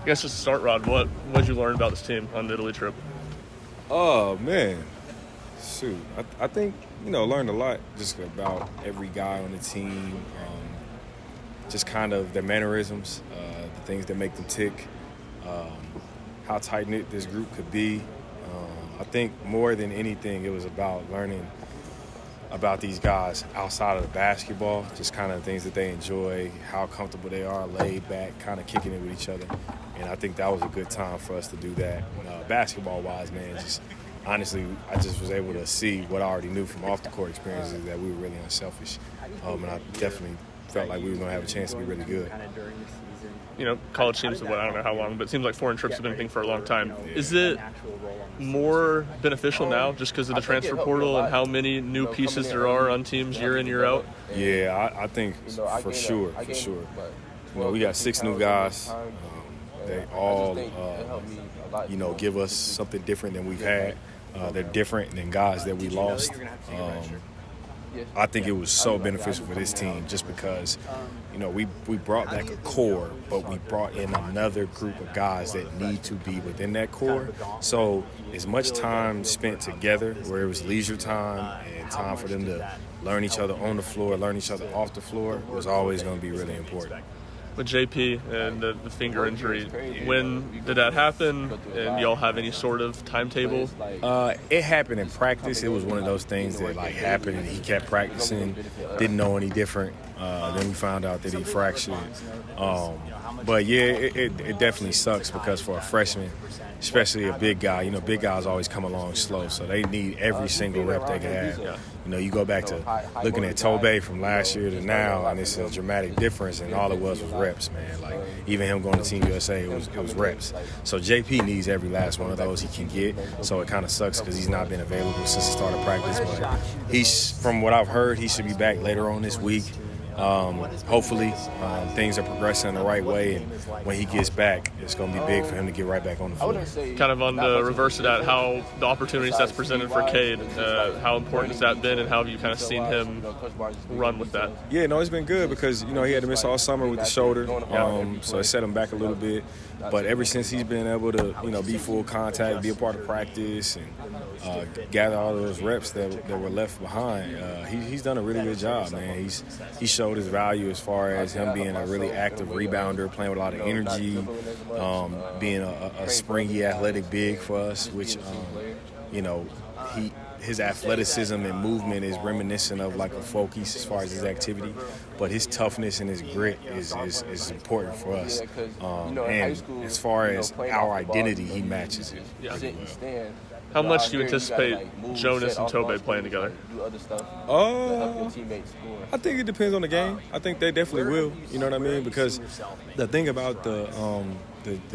I guess just to start, Rod, what did you learn about this team on the Italy trip? Oh, man. Shoot. I think, learned a lot just about every guy on the team, just kind of their mannerisms, the things that make them tick, how tight-knit this group could be. I think more than anything, it was about learning about these guys outside of the basketball, just kind of things that they enjoy, how comfortable they are, laid back, kind of kicking it with each other. And I think that was a good time for us to do that. Basketball-wise, man, just honestly, I just was able to see what I already knew from off-the-court experiences, that we were really unselfish. And I definitely felt like we were going to have a chance to be really good. College teams, I don't know how long, but it seems like foreign trips have been a thing for a long time. Yeah. Is it more beneficial now just because of the transfer portal and how many new pieces there are on teams year in, year out? Yeah, I think for sure. We got 6 new guys. They all, give us something different than we've had. They're different than guys that we lost. I think it was so beneficial for this team just because, we brought back a core, but we brought in another group of guys that need to be within that core. So as much time spent together, where it was leisure time and time for them to learn each other on the floor, learn each other off the floor, was always going to be really important. With JP and the finger injury, when did that happen? And y'all have any sort of timetable? It happened in practice. It was one of those things that happened and he kept practicing, didn't know any different. Then we found out that he fractured. But yeah, it definitely sucks because for a freshman, especially a big guy, big guys always come along slow, so they need every single rep they can have. Yeah. You go back to looking at Tobey from last year to now, and it's a dramatic difference, and all it was reps, man. Even him going to Team USA, it was reps. So JP needs every last one of those he can get, so it kind of sucks because he's not been available since the start of practice, but from what I've heard, he should be back later on this week. Hopefully things are progressing in the right way, and when he gets back, it's going to be big for him to get right back on the floor. Kind of on the reverse of that, how the opportunities that's presented for Cade, how important has that been, and how have you kind of seen him run with that? Yeah, no, it's been good because, he had to miss all summer with the shoulder, so it set him back a little bit. But ever since he's been able to, be full contact, be a part of practice, and gather all those reps that were left behind, he's done a really good job, man. He showed his value as far as him being a really active rebounder, playing with a lot of energy, being a springy, athletic big for us, which, his athleticism and movement is reminiscent of a Fulke's as far as his activity, but his toughness and his grit is important for us. And as far as our identity, he matches it. Yeah. How much do you anticipate Jonas and Tobey playing together? I think it depends on the game. I think they definitely will. You know what I mean? Because the thing about the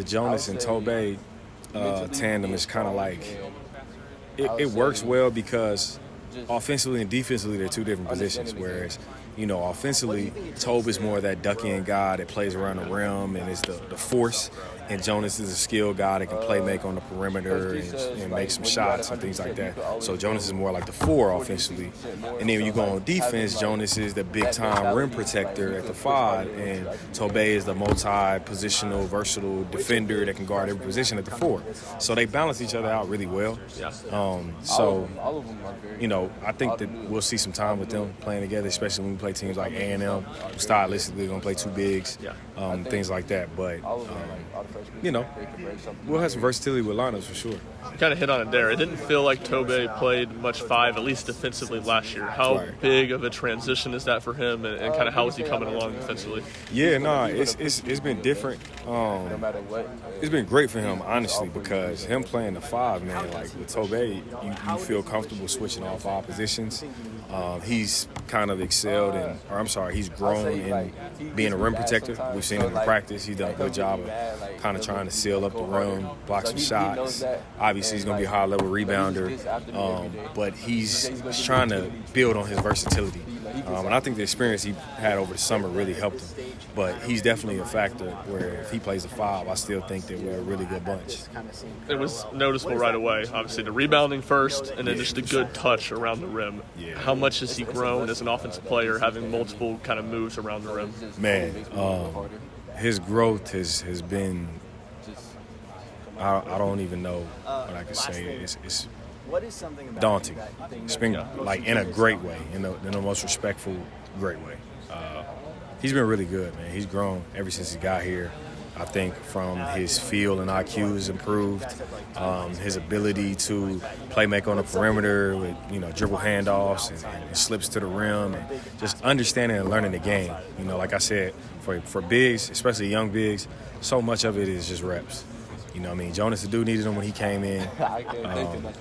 Jonas and Tobey tandem is kind of it works well because offensively and defensively they're two different positions. Whereas, offensively, Tobey is more of that duck-in guy that plays around the rim and is the force. And Jonas is a skilled guy that can make on the perimeter and make some shots and things like that. So Jonas is more like the 4 offensively. And then when you go on defense, Jonas is the big-time rim protector at the 5, and Tobey is the multi-positional, versatile defender that can guard every position at the 4. So they balance each other out really well. I think that we'll see some time with them playing together, especially when we play teams like A&M. Stylistically, going to play 2 bigs, things like that. But we'll have some versatility with lineups for sure. You kind of hit on it there. It didn't feel like Tobey played much 5, at least defensively, last year. How big of a transition is that for him, and kind of how is he coming along defensively? Yeah, it's been different. It's been great for him, honestly, because him playing the 5, man, with Tobey, you feel comfortable switching off 5 positions. He's kind of excelled he's grown in being a rim protector. We've seen him in practice. He's done a good job of kind of trying to seal up the rim, block some shots. Obviously, he's going to be a high-level rebounder, but he's trying to build on his versatility. And I think the experience he had over the summer really helped him. But he's definitely a factor where if he plays a 5, I still think that we're a really good bunch. It was noticeable right away. Obviously, the rebounding first, and then just the good touch around the rim. Yeah. How much has he grown as an offensive player, having multiple kind of moves around the rim? Man, his growth has been I don't even know what I could say. It's What is something about daunting. him that you think It's been like in a great way, in the most respectful, great way. He's been really good, man. He's grown ever since he got here. I think from his feel and IQ has improved. His ability to play make on the perimeter with dribble handoffs and slips to the rim, and just understanding and learning the game. Like I said, for bigs, especially young bigs, so much of it is just reps. Jonas Adu needed him when he came in.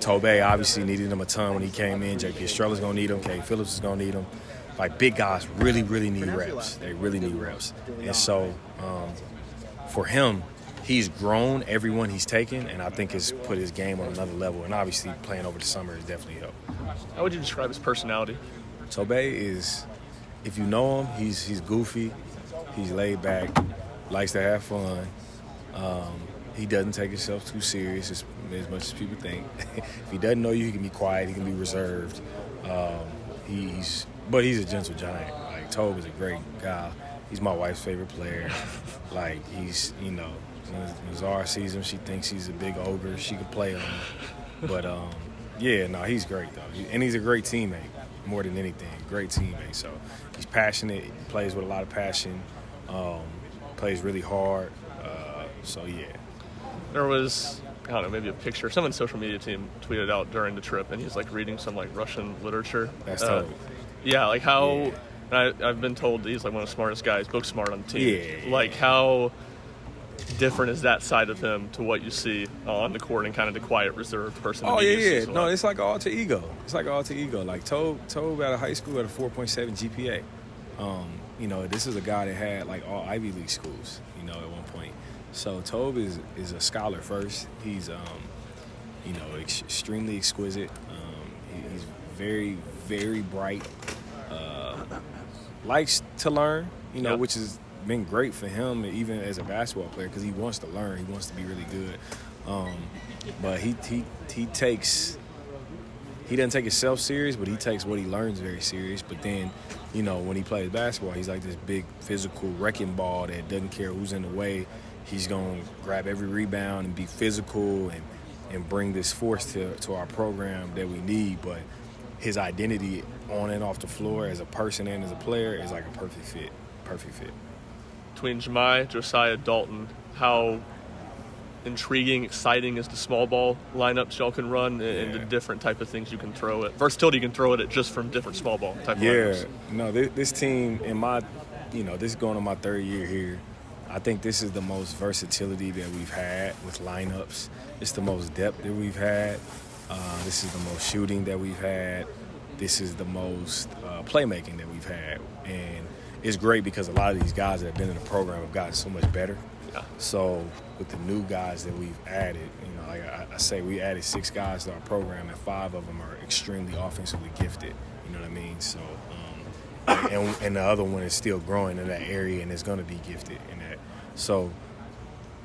Tobey obviously needed him a ton when he came in. J.P. Estrella's going to need him. K. Phillips is going to need him. Like, big guys really, really need reps. They really need reps. And so for him, he's grown every one he's taken, and I think it's put his game on another level. And obviously playing over the summer has definitely helped. How would you describe his personality? Tobey is, if you know him, he's goofy. He's laid back, likes to have fun. He doesn't take himself too serious as much as people think. If he doesn't know you, he can be quiet. He can be reserved. But he's a gentle giant. Like, Tobe is a great guy. He's my wife's favorite player. Like, he's, when Zara sees him, she thinks he's a big ogre. She could play him. But, he's great, though. And he's a great teammate, more than anything. Great teammate. So he's passionate. He plays with a lot of passion. Plays really hard. There was, I don't know, maybe a picture. Someone's social media team tweeted out during the trip, and he's like reading some like Russian literature. That's Tobe. Yeah, like how. Yeah. I've been told he's like one of the smartest guys, book smart on the team. Yeah. Like, how different is that side of him to what you see on the court and kind of the quiet, reserved person? Oh, yeah. No, it's like an alter ego. Like, Tobe out of high school at a 4.7 GPA. This is a guy that had like all Ivy League schools, at one point. So Tobe is a scholar first. He's extremely exquisite. He's very, very bright. Likes to learn, which has been great for him, even as a basketball player, because he wants to learn. He wants to be really good. But he doesn't take himself serious, but he takes what he learns very serious. But then, when he plays basketball, he's like this big physical wrecking ball that doesn't care who's in the way. He's going to grab every rebound and be physical and bring this force to our program that we need. But his identity on and off the floor as a person and as a player is like a perfect fit. Between Jahmai, Josiah, Dalton, how intriguing, exciting is the small ball lineups y'all can run and the different type of things you can throw it. Versatility you can throw it at just from different small ball type lineups. No, this team this is going on my third year here. I think this is the most versatility that we've had with lineups. It's the most depth that we've had. This is the most shooting that we've had. This is the most playmaking that we've had. And it's great because a lot of these guys that have been in the program have gotten so much better. Yeah. So with the new guys that we've added, like I say, we added 6 guys to our program, and 5 of them are extremely offensively gifted. You know what I mean? So, and the other one is still growing in that area and is going to be gifted in that. So,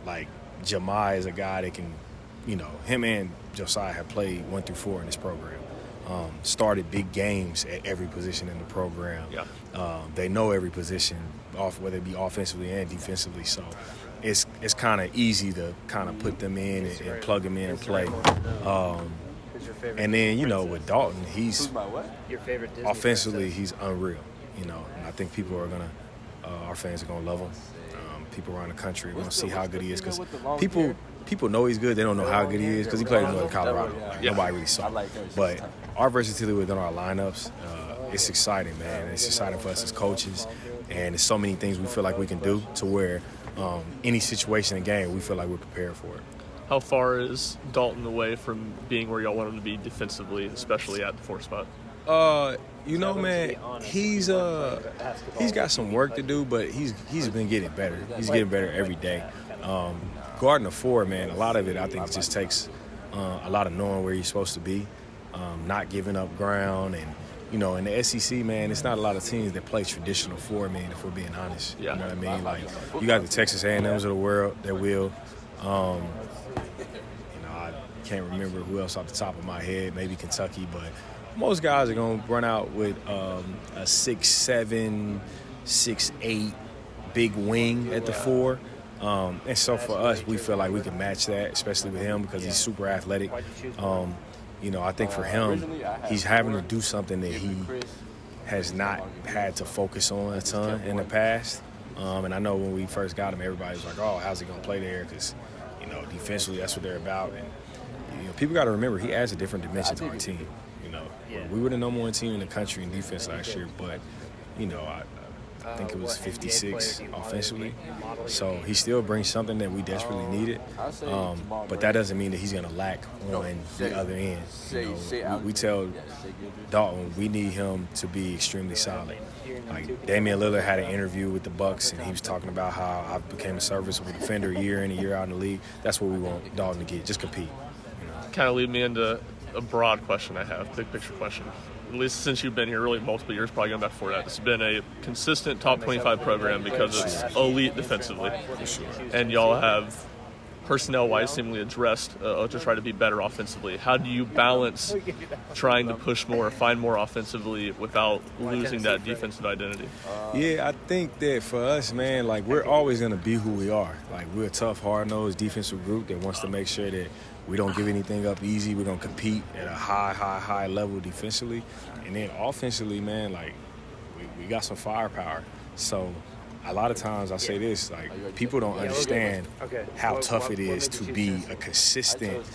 like, Jahmai is a guy that can, him and Josiah have played 1 through 4 in this program. Started big games at every position in the program. Yeah. They know every position, whether it be offensively and defensively. So it's kind of easy to kind of put them in and plug them in and play. And then, with Dalton, he's offensively, he's unreal. And I think people are our fans are gonna love him. People around the country are gonna see how good he is, because people know he's good. They don't know how good he is because he played in Northern Colorado. Nobody really saw. But our versatility within our lineups, it's exciting, man. It's exciting for us as coaches, and there's so many things we feel like we can do to where any situation in the game, we feel like we're prepared for it. How far is Dalton away from being where y'all want him to be defensively, especially at the 4 spot? Man, he's got some work to do, but he's been getting better. He's getting better every day. Guarding the 4, man, a lot of it I think just takes a lot of knowing where you're supposed to be, not giving up ground, and in the SEC, man, it's not a lot of teams that play traditional 4, man, if we're being honest. Yeah. You know what I mean? Like, you got the Texas A&Ms of the world that will. I can't remember who else off the top of my head, maybe Kentucky, but most guys are going to run out with a 6'7", 6'8", big wing at the 4. And so for us, we feel like we can match that, especially with him because he's super athletic. I think for him, he's having to do something that he has not had to focus on a ton in the past. And I know when we first got him, everybody was like, oh, how's he going to play there? Because, defensively, that's what they're about. And, people got to remember, he adds a different dimension to our team. We were the number one team in the country in defense last year, but, I think it was 56 offensively. So he still brings something that we desperately needed. But that doesn't mean that he's going to lack on the other end. We tell Dalton we need him to be extremely solid. Like Damian Lillard had an interview with the Bucks, and he was talking about how I became a serviceable defender year in and year out in the league. That's what we want Dalton to get. Just compete. Kind of lead me into a broad question I have, big picture question. At least since you've been here, really multiple years, probably going back before that. It's been a consistent top 25 program because it's elite defensively. And y'all have, personnel-wise, seemingly addressed to try to be better offensively. How do you balance trying to push more, find more offensively without losing that defensive identity? Yeah, I think that for us, man, we're always going to be who we are. We're a tough, hard-nosed defensive group that wants to make sure that we don't give anything up easy. We're going to compete at a high level defensively. And then offensively, man, we got some firepower. So a lot of times I say this, people don't understand how tough it is to be a consistent,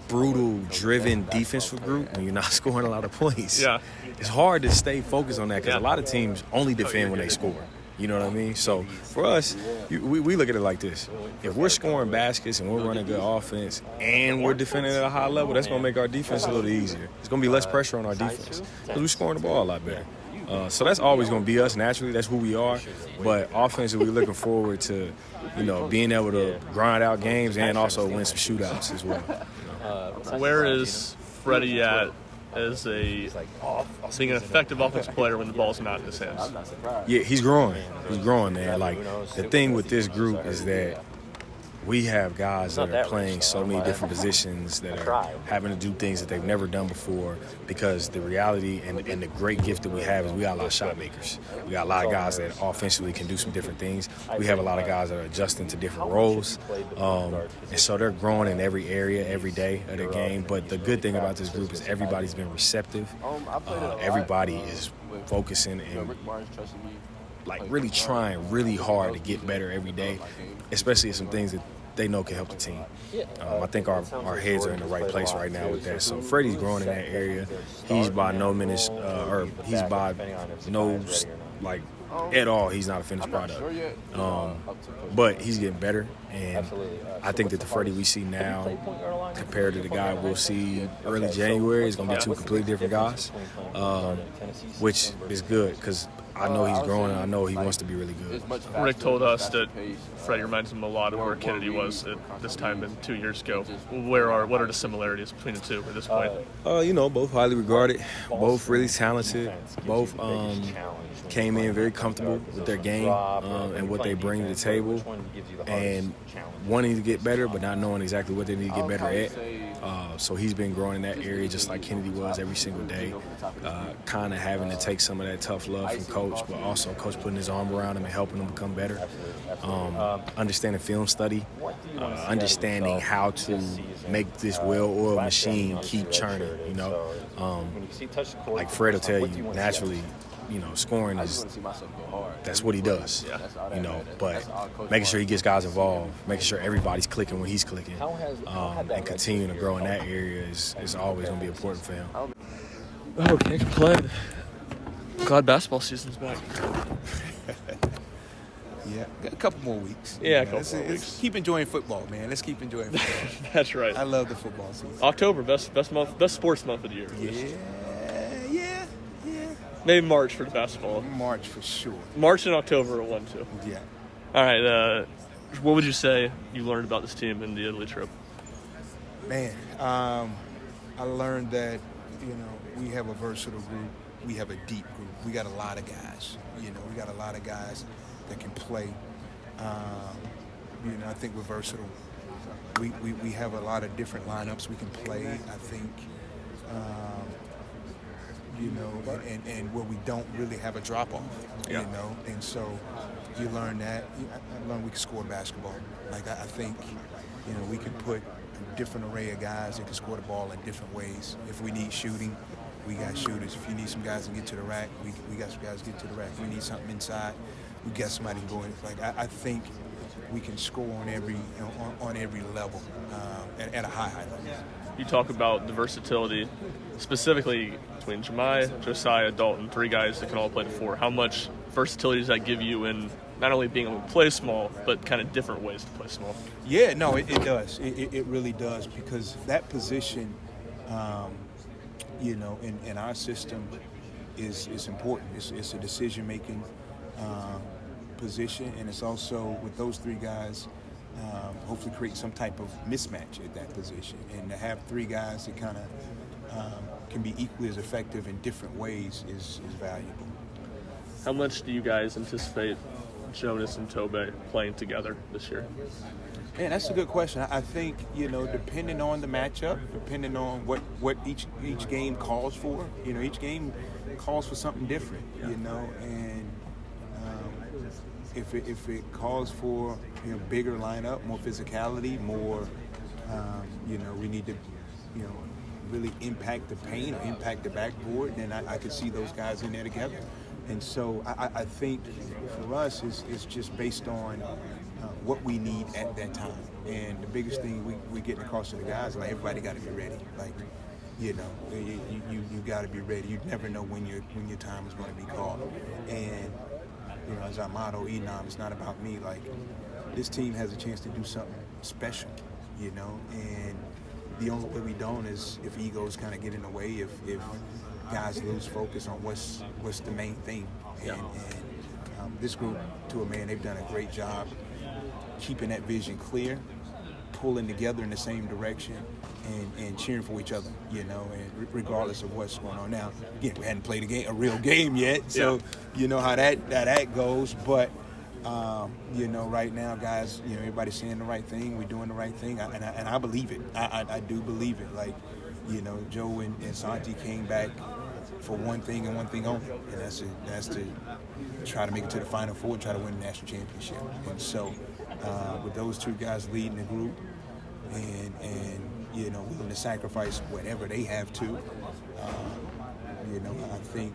brutal, driven defensive group when you're not scoring a lot of points. Yeah. It's hard to stay focused on that because a lot of teams only defend when they score. You know what I mean? So for us, we look at it like this. If we're scoring baskets and we're running good offense and we're defending at a high level, that's going to make our defense a little easier. It's going to be less pressure on our defense because we're scoring the ball a lot better. So that's always going to be us naturally. That's who we are. But offensively, we're looking forward to, being able to grind out games and also win some shootouts as well. Where is Freddie at as being an effective offensive player when the ball's not in his hands? Yeah, he's growing. He's growing, man. The thing with this group is that we have guys that are playing so many different positions that are having to do things that they've never done before because the reality and the great gift that we have is we got a lot of shot makers. We got a lot of guys that offensively can do some different things. We have a lot of guys that are adjusting to different roles. And so they're growing in every area, every day of their game. But the good thing about this group is everybody's been receptive. Everybody is focusing and really trying really hard to get better every day, especially some things that they know can help the team. I think our heads are in the right place right now with that. So Freddie's growing in that area. He's by no means, at all, he's not a finished product. But he's getting better, and I think that the Freddie we see now compared to the guy we'll see early January is going to be two completely different guys, which is good because I know he's growing and I know he wants to be really good. Rick told us that Freddie reminds him a lot of where Kennedy was at this time 2 years ago. What are the similarities between the two at this point? Both highly regarded, both really talented, both came in very comfortable with their game and what they bring to the table and wanting to get better but not knowing exactly what they need to get better at. So he's been growing in that area just like Kennedy was every single day, kind of having to take some of that tough love from Coach, but also Coach putting his arm around him and helping him become better. Understanding film study, understanding how to make this well-oiled machine keep churning, like Fred will tell you, naturally, scoring that's what he does, but making sure he gets guys involved, making sure everybody's clicking when he's clicking, and continuing to grow in that area is always going to be important for him. Oh, can't complain. Glad basketball season's back. Yeah, got a couple more weeks. Yeah, a couple more weeks. Keep enjoying football, man. Let's keep enjoying football. That's right. I love the football season. October, best sports month of the year. Yeah. Maybe March for the basketball. March for sure. March and October are 1-2. Yeah. All right. What would you say you learned about this team in the Italy trip? Man, I learned that, we have a versatile group. We have a deep group. We got a lot of guys. We got a lot of guys that can play. I think we're versatile. We have a lot of different lineups we can play. I think, and where we don't really have a drop-off, and so, you learn that. I learned we can score basketball. Like I think, we can put a different array of guys that can score the ball in different ways. If we need shooting, we got shooters. If you need some guys to get to the rack, we got some guys to get to the rack. If we need something inside, we got somebody going. Like I think we can score on every level at a high level. You talk about the versatility, specifically between Jahmai, Josiah, Dalton, 3 guys that can all play the 4. How much versatility does that give you in not only being able to play small, but kind of different ways to play small? Yeah, no, it does. It really does, because that position, in our system is important. It's a decision-making position, and it's also, with those 3 guys, hopefully create some type of mismatch at that position. And to have 3 guys that kind of can be equally as effective in different ways is valuable. How much do you guys anticipate Jonas and Tobe playing together this year? Man, that's a good question. I think, depending on the matchup, depending on what each game calls for, each game calls for something different, and if it calls for bigger lineup, more physicality, more, we need to, really impact the paint or impact the backboard, then I could see those guys in there together. And so I think for us it's just based on what we need at that time. And the biggest thing we get across to the guys, like, everybody got to be ready. Like, you got to be ready. You never know when your time is going to be called. And as our motto, Enom, it's not about me. Like, this team has a chance to do something special, and the only way we don't is if egos kind of get in the way, if guys lose focus on what's the main thing. And this group, to a man, they've done a great job keeping that vision clear, pulling together in the same direction, and cheering for each other, and regardless of what's going on. Now, again, we hadn't played a real game yet, so you know how that goes. But right now, guys, everybody's saying the right thing. We're doing the right thing, and I believe it. I do believe it. Like, Joe and Santi came back for one thing and one thing only, and that's to try to make it to the Final Four and try to win the national championship. And so, with those 2 guys leading the group, and willing to sacrifice whatever they have to, I think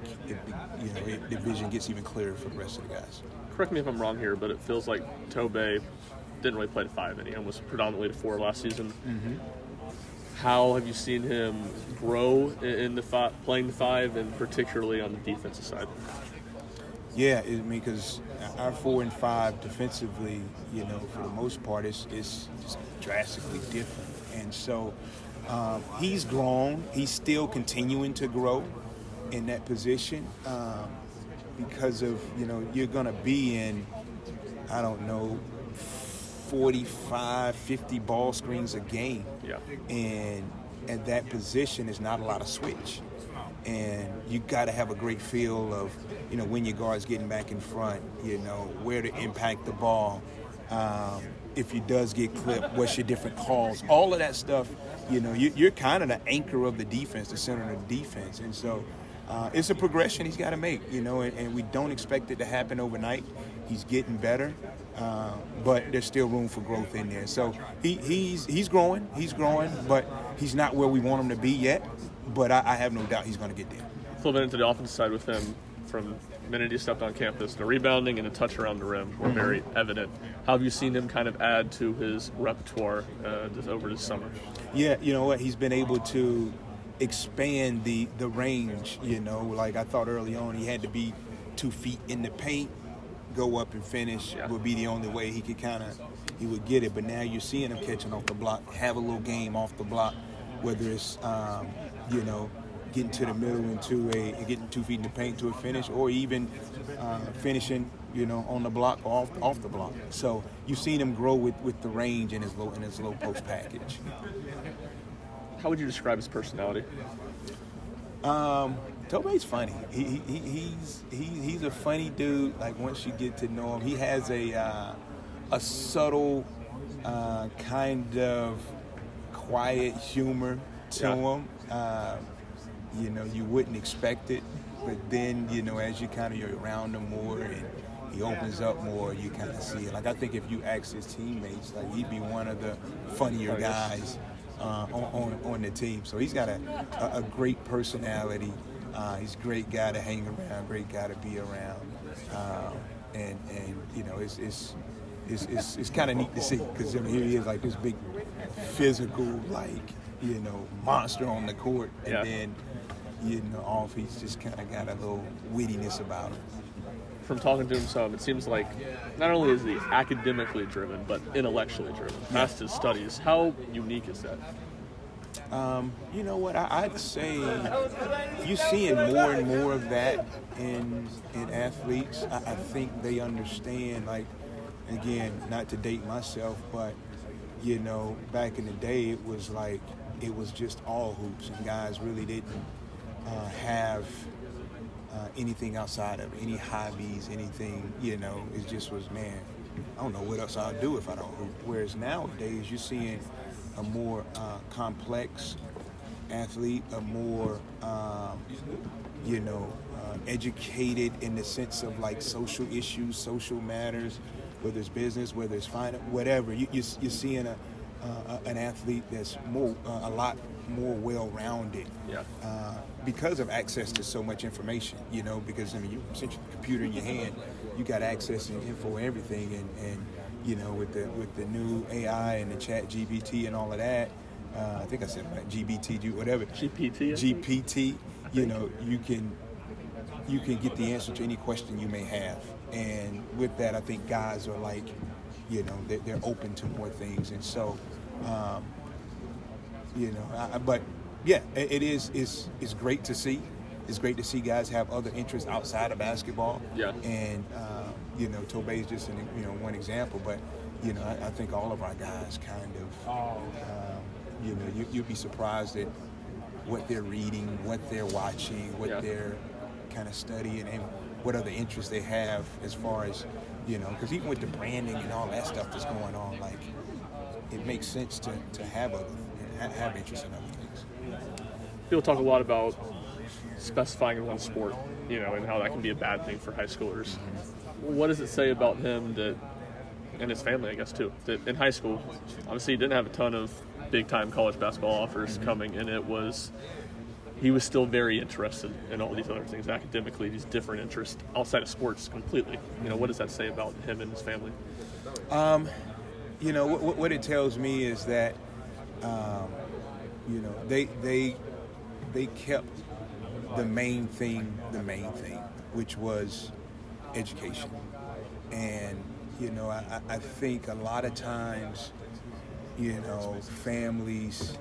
the vision gets even clearer for the rest of the guys. Correct me if I'm wrong here, but it feels like Tobe didn't really play the 5 any, and was predominantly the 4 last season. Mm-hmm. How have you seen him grow in the playing the 5, and particularly on the defensive side? Yeah, because our 4 and 5 defensively, for the most part, is just drastically different. And so he's grown. He's still continuing to grow in that position because of, you're going to be in, 45, 50 ball screens a game. Yeah. And at that position, there's not a lot of switch. And you got to have a great feel of, when your guard's getting back in front, where to impact the ball. If he does get clipped, what's your different calls? All of that stuff, you're kind of the anchor of the defense, the center of the defense. And so it's a progression he's got to make, and we don't expect it to happen overnight. He's getting better, but there's still room for growth in there. So he's growing, but he's not where we want him to be yet. But I have no doubt he's going to get there. Flipping into the offensive side with him, from the minute he stepped on campus, the rebounding and the touch around the rim were very evident. How have you seen him kind of add to his repertoire over this summer? Yeah, you know what? He's been able to expand the range, Like, I thought early on he had to be 2 feet in the paint, go up and finish would be the only way he could he would get it. But now you're seeing him catching off the block, have a little game off the block, whether it's, getting to the middle getting 2 feet in the paint to a finish, or even finishing, on the block or off the block. So you've seen him grow with the range in his low post package. How would you describe his personality? Tobe's funny. He's a funny dude. Like, once you get to know him, he has a subtle kind of quiet humor to him. You wouldn't expect it, but then, as you're around him more, and He opens up more. You kind of see it. Like I think if you ask his teammates, like he'd be one of the funnier guys on the team. So he's got a great personality. He's a great guy to hang around, great guy to be around, and you know it's kind of neat to see because I mean, here he is like this big physical monster on the court, and then off he's just kind of got a little wittiness about him. From talking to him some, it seems like not only is he academically driven, but intellectually driven, past his studies. How unique is that? You know what? I'd say you're seeing more and more of that in athletes. I think they understand, like, again, not to date myself, but, back in the day, it was just all hoops, and guys really didn't have anything outside of it, any hobbies, anything, it just was, man, I don't know what else I'll do if I don't hoop. Whereas nowadays, you're seeing a more complex athlete, a more, educated in the sense of like social issues, social matters, whether it's business, whether it's finance, whatever. You're seeing an athlete that's a lot more well-rounded because of access to so much information, because, I mean, you essentially the computer in your hand, you got access and info and everything, and with the new AI and the chat GPT and all of that, I think I said right, GBT, whatever. GPT, you can get the answer to any question you may have. And with that, I think guys are like, they're open to more things. And so, but yeah, it's great to see. It's great to see guys have other interests outside of basketball. Yeah. And, Tobey is just one example, but, I think all of our guys kind of, you'd be surprised at what they're reading, what they're watching, what they're kind of studying, and what other interests they have as far as, because even with the branding and all that stuff that's going on, like, it makes sense to have interest in other things. People talk a lot about specifying in one sport, and how that can be a bad thing for high schoolers. Mm-hmm. What does it say about him and his family, I guess, too, that in high school, obviously he didn't have a ton of big-time college basketball offers coming, and he was still very interested in all these other things academically, these different interests outside of sports completely. What does that say about him and his family? What it tells me is that, they kept the main thing, which was education. And, I think a lot of times, families,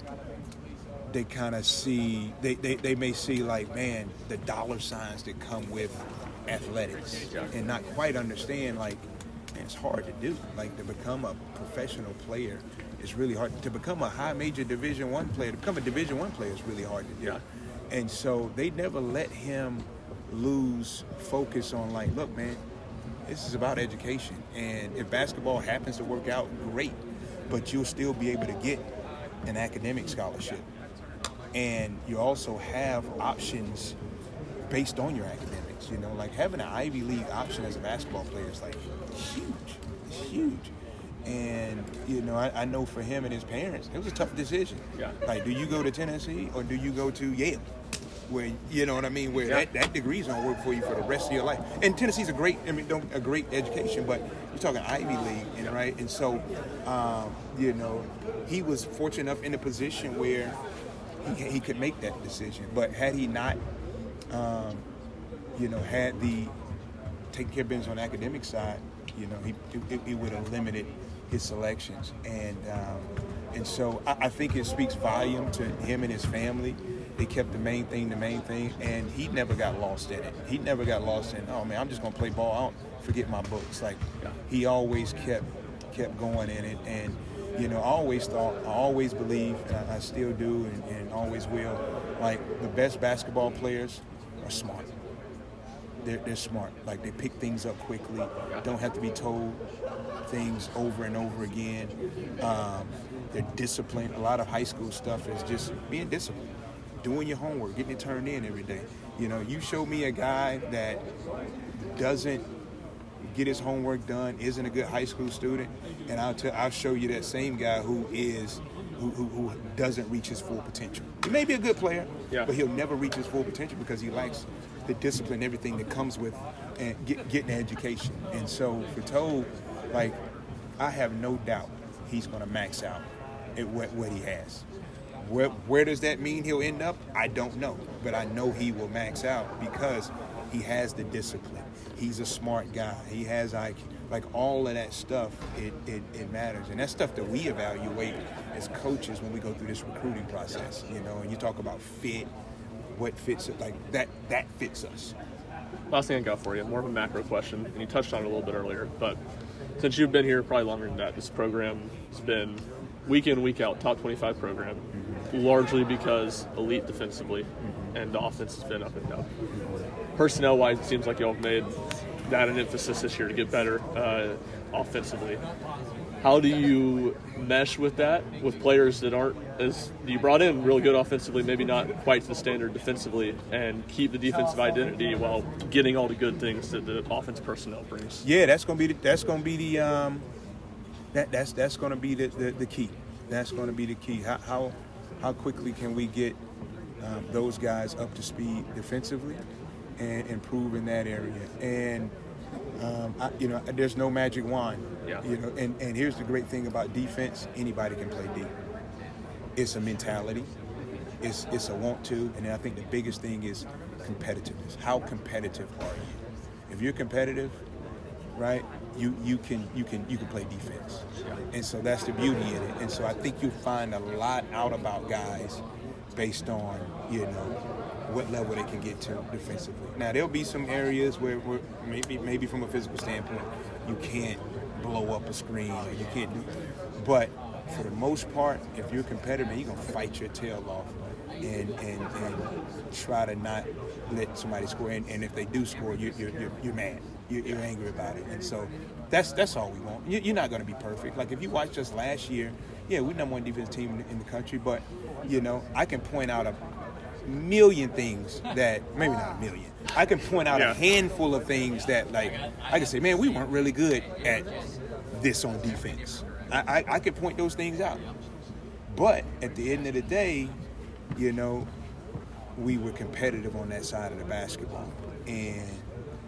they kind of see, they may see like, man, the dollar signs that come with athletics and not quite understand, like, man, it's hard to do. Like, to become a professional player is really hard. To become a high major Division I player, to become a Division I player is really hard to do. Yeah. And so they never let him lose focus on, like, look, man, this is about education. And if basketball happens to work out, great. But you'll still be able to get an academic scholarship. And you also have options based on your academics. Like having an Ivy League option as a basketball player is like huge. It's huge. And, I know for him and his parents, it was a tough decision. Yeah. Like, do you go to Tennessee or do you go to Yale? Where, where that degree's gonna work for you for the rest of your life. And Tennessee's a great education, but you're talking Ivy League, right? And so, he was fortunate enough in a position where he could make that decision. But had he not, had the taking care of business on the academic side, he would have limited his selections. And so I think it speaks volume to him and his family. They kept the main thing, and he never got lost in it. He never got lost in, oh man, I'm just gonna play ball. I don't forget my books. Like, he always kept going in it. And I always believe, and I still do, and always will, like, the best basketball players are smart. They're smart. Like, they pick things up quickly. Don't have to be told things over and over again. They're disciplined. A lot of high school stuff is just being disciplined, doing your homework, getting it turned in every day. You show me a guy that doesn't get his homework done, isn't a good high school student, and I'll show you that same guy who doesn't reach his full potential. He may be a good player, but he'll never reach his full potential because he lacks the discipline, everything that comes with and getting an education. And so for Toe, like, I have no doubt he's going to max out at what he has. Where does that mean he'll end up? I don't know, but I know he will max out because he has the discipline. He's a smart guy. He has IQ. Like, all of that stuff, it matters. And that's stuff that we evaluate as coaches when we go through this recruiting process, you know, and you talk about fit, what fits it, like that fits us. Last thing I got for you, more of a macro question, and you touched on it a little bit earlier, but since you've been here probably longer than that, this program has been week in, week out, top 25 program, largely because elite defensively, and the offense has been up and down. Personnel-wise, it seems like y'all have made that an emphasis this year to get better offensively. How do you mesh with that with players that aren't as you brought in really good offensively, maybe not quite to the standard defensively, and keep the defensive identity while getting all the good things that the offense personnel brings? Yeah, that's going to be the key. That's going to be the key. How quickly can we get those guys up to speed defensively and improve in that area? And there's no magic wand. You know, and here's the great thing about defense: anybody can play D. It's a mentality. It's a want to, and I think the biggest thing is competitiveness. How competitive are you? If you're competitive, right, you can play defense, and so that's the beauty in it. And so I think you'll find a lot out about guys based on, you know, what level they can get to defensively. Now, there'll be some areas where maybe from a physical standpoint, you can't blow up a screen, or you can't do, but for the most part, if you're competitive, you're gonna fight your tail off and try to not let somebody score. And if they do score, you're mad. You're angry about it. And so that's all we want. You're not going to be perfect. Like, if you watched us last year, yeah, we're number one defense team in the country, but, you know, I can point out a million things that, maybe not a million, I can point out a handful of things that, like, I can say, man, we weren't really good at this on defense. I could point those things out. But at the end of the day, you know, we were competitive on that side of the basketball. And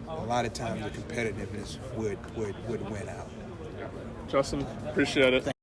a lot of times the competitiveness would win out. Justin, appreciate it.